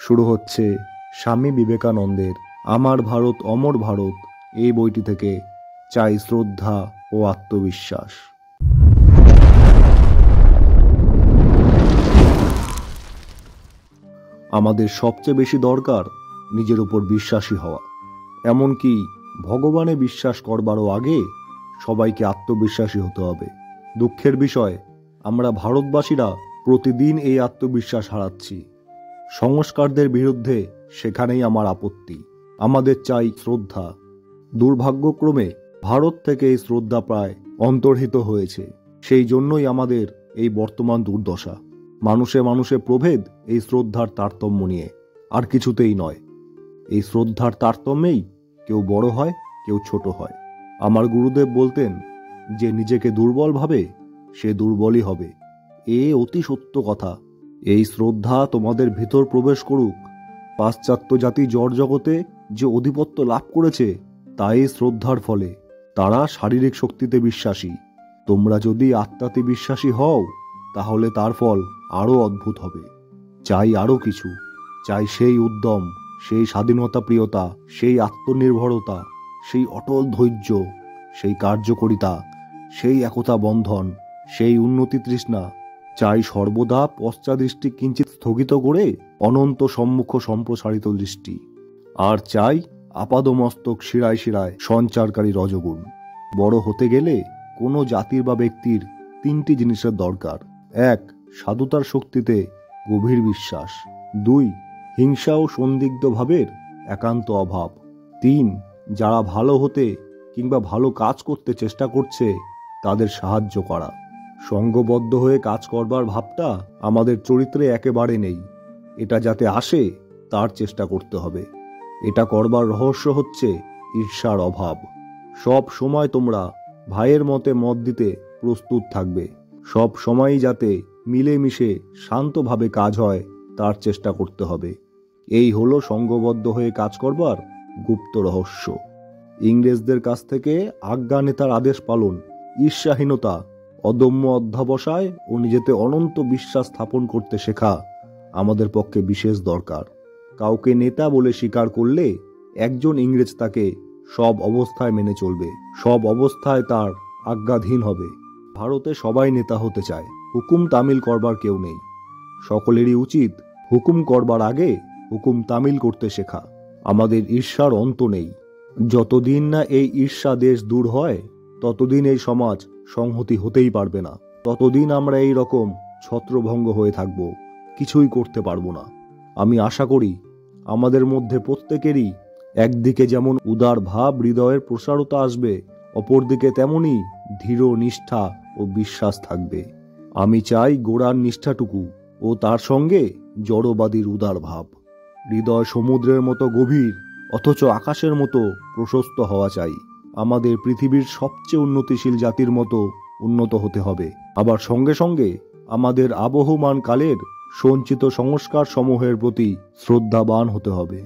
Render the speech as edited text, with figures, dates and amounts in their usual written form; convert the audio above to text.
শুরু হচ্ছে স্বামী বিবেকানন্দের আমার ভারত অমর ভারত এই বইটি থেকে চাই শ্রদ্ধা ও আত্মবিশ্বাস। আমাদের সবচেয়ে বেশি দরকার নিজের উপর বিশ্বাসী হওয়া। এমনকি ভগবানে বিশ্বাস করবারও আগে সবাইকে আত্মবিশ্বাসী হতে হবে। দুঃখের বিষয়, আমরা ভারতবাসীরা প্রতিদিন এই আত্মবিশ্বাস হারাচ্ছি। সংস্কারদের বিরুদ্ধে সেখানেই আমার আপত্তি। আমাদের চাই শ্রদ্ধা। দুর্ভাগ্যক্রমে ভারত থেকে এই শ্রদ্ধা প্রায় অন্তর্হিত হয়েছে। সেই জন্যই আমাদের এই বর্তমান দুর্দশা। মানুষে মানুষে প্রভেদ এই শ্রদ্ধার তারতম্য নিয়ে, আর কিছুতেই নয়। এই শ্রদ্ধার তারতম্যেই কেউ বড় হয়, কেউ ছোট হয়। আমার গুরুদেব বলতেন যে নিজেকে দুর্বল ভাবে সে দুর্বলই হবে। এ অতি সত্য কথা। এই শ্রদ্ধা তোমাদের ভিতর প্রবেশ করুক। পাশ্চাত্য জাতি জড়জগতে যে আধিপত্য লাভ করেছে তা এই শ্রদ্ধার ফলে। তারা শারীরিক শক্তিতে বিশ্বাসী। তোমরা যদি আত্মাতে বিশ্বাসী হও তাহলে তার ফল আরও অদ্ভুত হবে। চাই আরও কিছু। চাই সেই উদ্যম, সেই স্বাধীনতা প্রিয়তা, সেই আত্মনির্ভরতা, সেই অটল ধৈর্য, সেই কার্যকরিতা, সেই একতা বন্ধন, সেই উন্নতি তৃষ্ণা। চাই সর্বদা পশ্চাদৃষ্টি কিঞ্চিত স্থগিত করে অনন্ত সম্মুখ সম্প্রসারিত দৃষ্টি। আর চাই আপাদমস্তক শিরায় শিরায় সঞ্চারকারী রজগুণ। বড় হতে গেলে কোনো জাতির বা ব্যক্তির তিনটি জিনিসের দরকার। 1. সাধুতার শক্তিতে গভীর বিশ্বাস। 2. হিংসা ও সন্দিগ্ধ ভাবের একান্ত অভাব। 3. যারা ভালো হতে কিংবা ভালো কাজ করতে চেষ্টা করছে তাদের সাহায্য করা। সঙ্গবদ্ধ হয়ে কাজ করবার ভাবটা আমাদের চরিত্রে একেবারে নেই। এটা যাতে আসে তার চেষ্টা করতে হবে। এটা করবার রহস্য হচ্ছে ঈর্ষার অভাব। সব সময় তোমরা ভাইয়ের মতে মত দিতে প্রস্তুত থাকবে। সব সময়ই যাতে মিলেমিশে শান্তভাবে কাজ হয় তার চেষ্টা করতে হবে। এই হলো সঙ্গবদ্ধ হয়ে কাজ করবার গুপ্ত রহস্য। ইংরেজদের কাছ থেকে আজ্ঞা নেতার আদেশ পালন, ঈর্ষাহীনতা, অদম্য অধ্যবসায় ও নিজেতে অনন্ত বিশ্বাস স্থাপন করতে শেখা আমাদের পক্ষে বিশেষ দরকার। কাউকে নেতা বলে স্বীকার করলে একজন ইংরেজ তাকে সব অবস্থায় মেনে চলবে, সব অবস্থায় তার আজ্ঞাধীন হবে। ভারতে সবাই নেতা হতে চায়, হুকুম তামিল করবার কেউ নেই। সকলেরই উচিত হুকুম করবার আগে হুকুম তামিল করতে শেখা। আমাদের ঈর্ষার অন্ত নেই। যতদিন না এই ঈর্ষা দেশ দূর হয় ততদিন এই সমাজ সংহতি হতেই পারবে না। ততদিন আমরা এই রকম ছত্রভঙ্গ হয়ে থাকব, কিছুই করতে পারবো না। আমি আশা করি আমাদের মধ্যে প্রত্যেকেরই একদিকে যেমন উদার ভাব হৃদয়ের প্রসারতা আসবে, অপরদিকে তেমনি দৃঢ় নিষ্ঠা ও বিশ্বাস থাকবে। আমি চাই গোড়ার নিষ্ঠাটুকু ও তার সঙ্গে জড়বাদীর উদার ভাব। হৃদয় সমুদ্রের মতো গভীর অথচ আকাশের মতো প্রশস্ত হওয়া চাই। আমাদের পৃথিবীর সবচেয়ে উন্নতিশীল জাতির মতো উন্নত হতে হবে। আবার সঙ্গে সঙ্গে আমাদের আবহমান কালের সঞ্চিত সংস্কার সমূহের প্রতি শ্রদ্ধাবান হতে হবে।